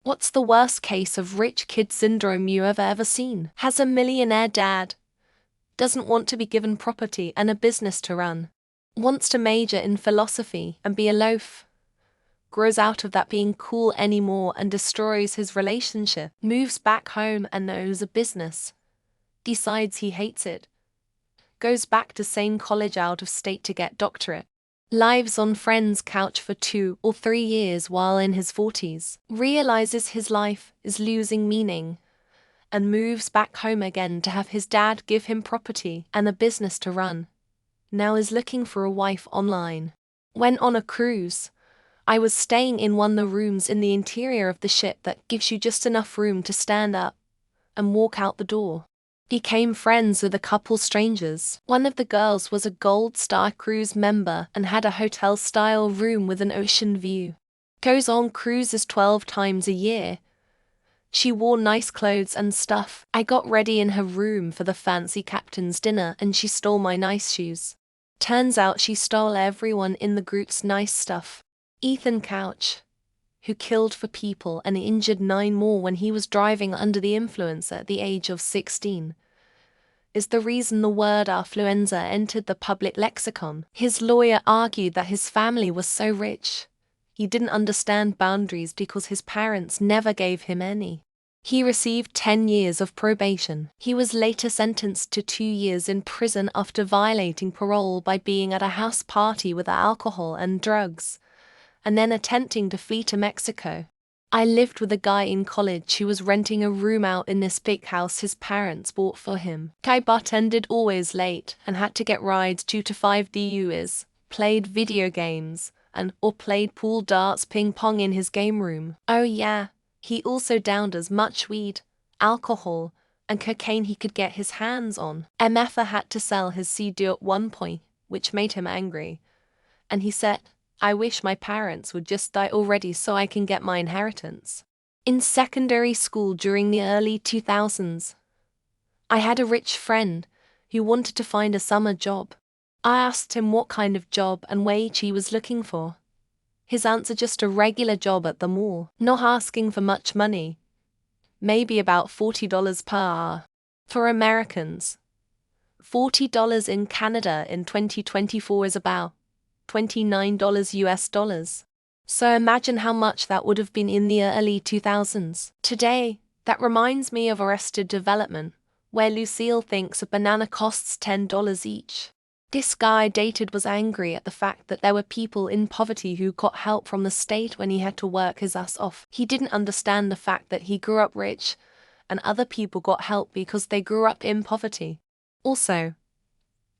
What's the worst case of rich kid syndrome you have ever seen? Has a millionaire dad. Doesn't want to be given property and a business to run. Wants to major in philosophy and be a loaf. Grows out of that being cool anymore and destroys his relationship. Moves back home and knows a business. Decides he hates it. Goes back to same college out of state to get doctorate. Lives on friend's couch for 2 or 3 years while in his 40s. Realizes his life is losing meaning. And moves back home again to have his dad give him property and a business to run. Now is looking for a wife online. Went on a cruise. I was staying in one of the rooms in the interior of the ship that gives you just enough room to stand up and walk out the door. Became friends with a couple strangers. One of the girls was a Gold Star Cruise member and had a hotel-style room with an ocean view. Goes on cruises 12 times a year. She wore nice clothes and stuff. I got ready in her room for the fancy captain's dinner and she stole my nice shoes. Turns out she stole everyone in the group's nice stuff. Ethan Couch, who killed 4 people and injured 9 more when he was driving under the influence at the age of 16, is the reason the word affluenza entered the public lexicon. His lawyer argued that his family was so rich, he didn't understand boundaries because his parents never gave him any. He received 10 years of probation. He was later sentenced to 2 years in prison after violating parole by being at a house party with alcohol and drugs, and then attempting to flee to Mexico. I lived with a guy in college who was renting a room out in this big house his parents bought for him. Guy bartended always late and had to get rides 2 to 5 DUs, played video games, or played pool, darts, ping pong in his game room. Oh yeah, he also downed as much weed, alcohol, and cocaine he could get his hands on. MF had to sell his CD at one point, which made him angry, and he said, "I wish my parents would just die already so I can get my inheritance." In secondary school during the early 2000s, I had a rich friend who wanted to find a summer job. I asked him what kind of job and wage he was looking for. His answer: just a regular job at the mall, not asking for much money. Maybe about $40 per hour. For Americans, $40 in Canada in 2024 is about $29 US dollars. So imagine how much that would have been in the early 2000s. Today, that reminds me of Arrested Development, where Lucille thinks a banana costs $10 each. This guy dated was angry at the fact that there were people in poverty who got help from the state when he had to work his ass off. He didn't understand the fact that he grew up rich and other people got help because they grew up in poverty. Also,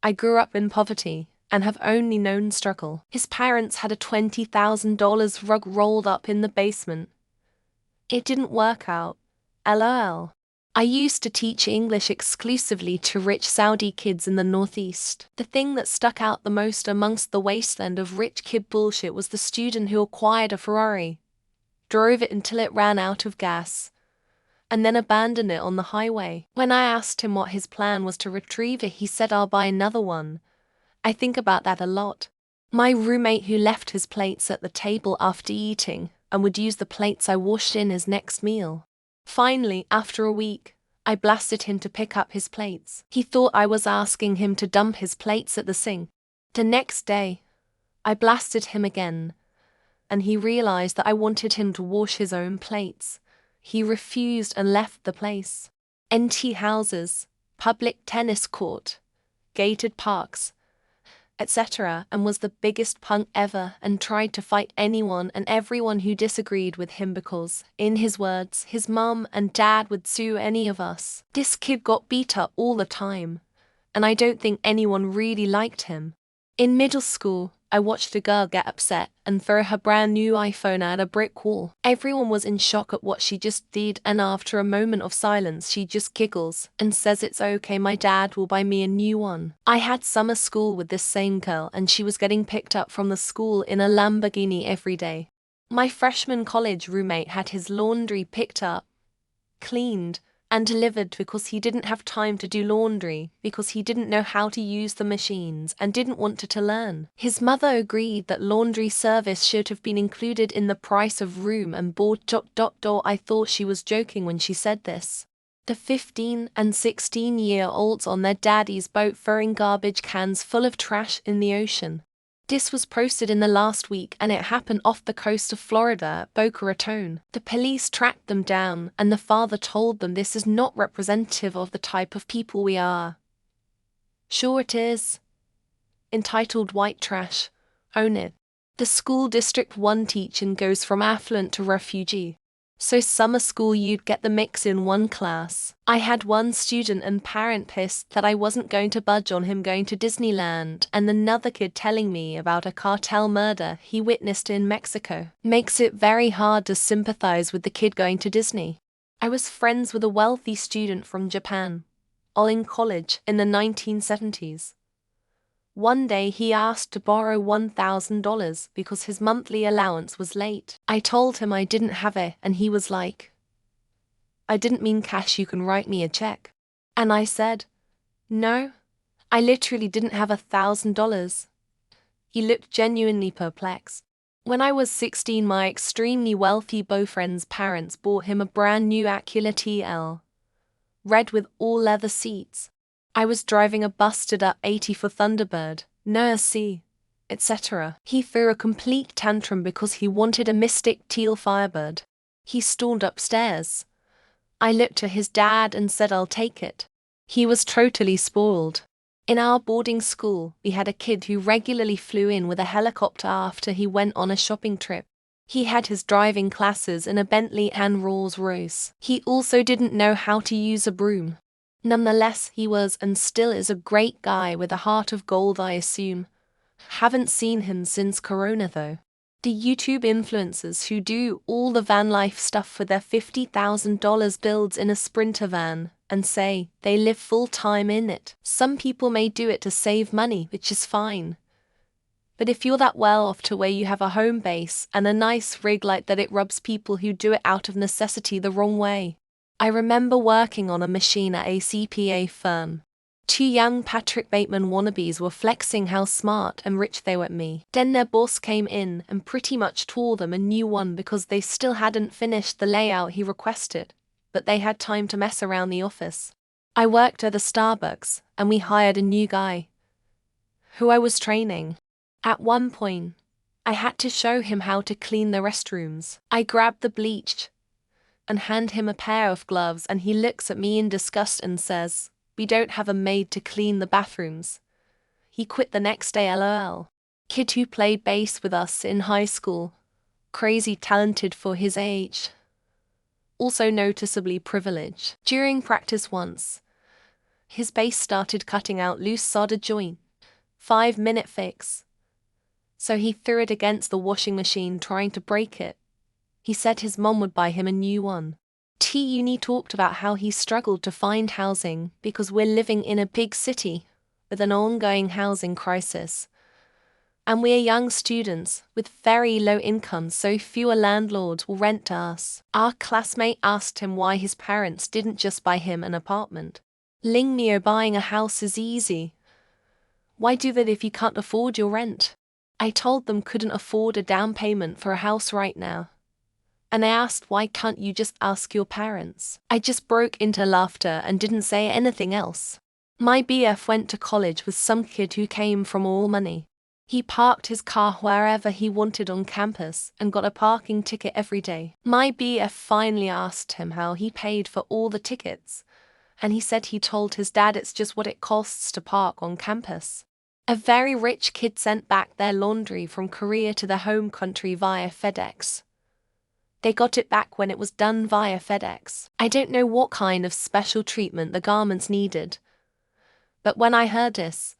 I grew up in poverty and have only known struggle. His parents had a $20,000 rug rolled up in the basement. It didn't work out. LOL. I used to teach English exclusively to rich Saudi kids in the Northeast. The thing that stuck out the most amongst the wasteland of rich kid bullshit was the student who acquired a Ferrari, drove it until it ran out of gas, and then abandoned it on the highway. When I asked him what his plan was to retrieve it, he said, "I'll buy another one." I think about that a lot. My roommate who left his plates at the table after eating and would use the plates I washed in his next meal. Finally, after a week, I blasted him to pick up his plates. He thought I was asking him to dump his plates at the sink. The next day, I blasted him again, and he realized that I wanted him to wash his own plates. He refused and left the place. NT houses, public tennis court, gated parks, etc., and was the biggest punk ever and tried to fight anyone and everyone who disagreed with him because, in his words, his mum and dad would sue any of us. This kid got beat up all the time, and I don't think anyone really liked him. In middle school, I watched a girl get upset and throw her brand new iPhone at a brick wall. Everyone was in shock at what she just did, and after a moment of silence she just giggles and says, "It's okay, my dad will buy me a new one." I had summer school with this same girl and she was getting picked up from the school in a Lamborghini every day. My freshman college roommate had his laundry picked up, cleaned, and delivered because he didn't have time to do laundry, because he didn't know how to use the machines and didn't want to learn. His mother agreed that laundry service should have been included in the price of room and board. I thought she was joking when she said this. The 15 and 16-year-olds on their daddy's boat throwing garbage cans full of trash in the ocean. This was posted in the last week and it happened off the coast of Florida at Boca Raton. The police tracked them down and the father told them this is not representative of the type of people we are. Sure it is. Entitled White Trash. Own it. The school district 1 teaching goes from affluent to refugee. So summer school you'd get the mix in one class. I had one student and parent pissed that I wasn't going to budge on him going to Disneyland, and another kid telling me about a cartel murder he witnessed in Mexico. Makes it very hard to sympathize with the kid going to Disney. I was friends with a wealthy student from Japan, all in college in the 1970s. One day he asked to borrow $1,000 because his monthly allowance was late. I told him I didn't have it and he was like, "I didn't mean cash, you can write me a check." And I said, "No, I literally didn't have $1,000. He looked genuinely perplexed. When I was 16, my extremely wealthy boyfriend's parents bought him a brand new Acura TL, red with all leather seats. I was driving a busted-up 84 Thunderbird, no AC, etc. He threw a complete tantrum because he wanted a Mystic Teal Firebird. He stormed upstairs. I looked at his dad and said I'll take it. He was totally spoiled. In our boarding school, we had a kid who regularly flew in with a helicopter after he went on a shopping trip. He had his driving classes in a Bentley and Rolls Royce. He also didn't know how to use a broom. Nonetheless, he was and still is a great guy with a heart of gold, I assume. Haven't seen him since Corona though. The YouTube influencers who do all the van life stuff with their $50,000 builds in a Sprinter van and say they live full time in it. Some people may do it to save money, which is fine. But if you're that well off to where you have a home base and a nice rig like that, it rubs people who do it out of necessity the wrong way. I remember working on a machine at a CPA firm. 2 young Patrick Bateman wannabes were flexing how smart and rich they were at me. Then their boss came in and pretty much tore them a new one because they still hadn't finished the layout he requested, but they had time to mess around the office. I worked at a Starbucks and we hired a new guy, who I was training. At one point, I had to show him how to clean the restrooms. I grabbed the bleach and hand him a pair of gloves and he looks at me in disgust and says, "We don't have a maid to clean the bathrooms." He quit the next day, lol. Kid who played bass with us in high school. Crazy talented for his age. Also noticeably privileged. During practice once, his bass started cutting out loose solder joint. 5-minute fix. So he threw it against the washing machine trying to break it. He said his mom would buy him a new one. Uni talked about how he struggled to find housing because we're living in a big city with an ongoing housing crisis. And we're young students with very low incomes, so fewer landlords will rent to us. Our classmate asked him why his parents didn't just buy him an apartment. Ling Mio, buying a house is easy. Why do that if you can't afford your rent? I told them couldn't afford a down payment for a house right now. And I asked, why can't you just ask your parents? I just broke into laughter and didn't say anything else. My BF went to college with some kid who came from all money. He parked his car wherever he wanted on campus and got a parking ticket every day. My BF finally asked him how he paid for all the tickets, and he said he told his dad it's just what it costs to park on campus. A very rich kid sent back their laundry from Korea to their home country via FedEx. They got it back when it was done via FedEx. I don't know what kind of special treatment the garments needed, but when I heard this,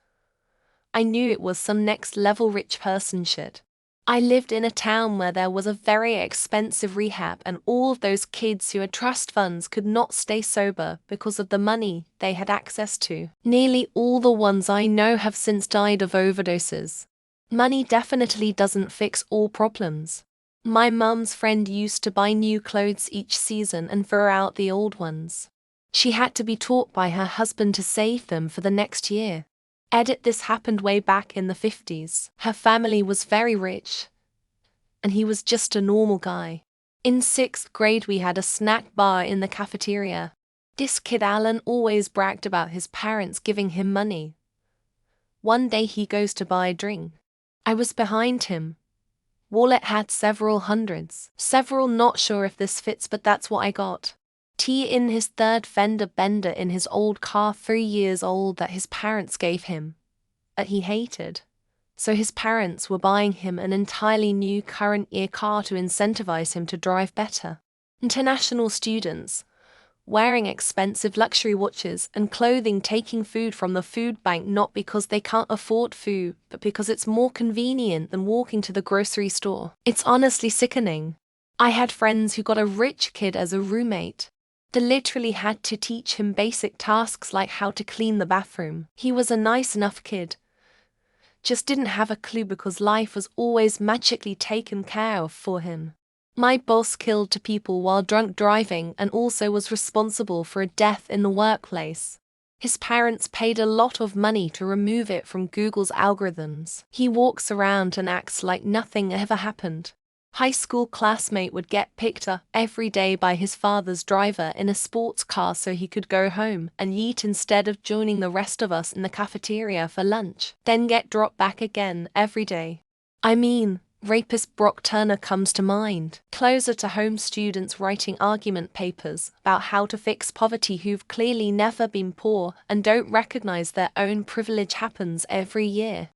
I knew it was some next-level rich person shit. I lived in a town where there was a very expensive rehab and all of those kids who had trust funds could not stay sober because of the money they had access to. Nearly all the ones I know have since died of overdoses. Money definitely doesn't fix all problems. My mum's friend used to buy new clothes each season and throw out the old ones. She had to be taught by her husband to save them for the next year. This happened way back in the 50s. Her family was very rich, and he was just a normal guy. In 6th grade we had a snack bar in the cafeteria. This kid Alan always bragged about his parents giving him money. One day he goes to buy a drink. I was behind him. Wallet had several hundreds. Several, not sure if this fits, but that's what I got. Tea in his third fender bender in his old car, 3 years old, that his parents gave him, that he hated. So his parents were buying him an entirely new current year car to incentivize him to drive better. International students, wearing expensive luxury watches and clothing, taking food from the food bank not because they can't afford food, but because it's more convenient than walking to the grocery store. It's honestly sickening. I had friends who got a rich kid as a roommate. They literally had to teach him basic tasks like how to clean the bathroom. He was a nice enough kid, just didn't have a clue because life was always magically taken care of for him. My boss killed 2 people while drunk driving and also was responsible for a death in the workplace. His parents paid a lot of money to remove it from Google's algorithms. He walks around and acts like nothing ever happened. High school classmate would get picked up every day by his father's driver in a sports car so he could go home and eat instead of joining the rest of us in the cafeteria for lunch, then get dropped back again every day. I mean, rapist Brock Turner comes to mind. Closer to home, students writing argument papers about how to fix poverty who've clearly never been poor and don't recognize their own privilege happens every year.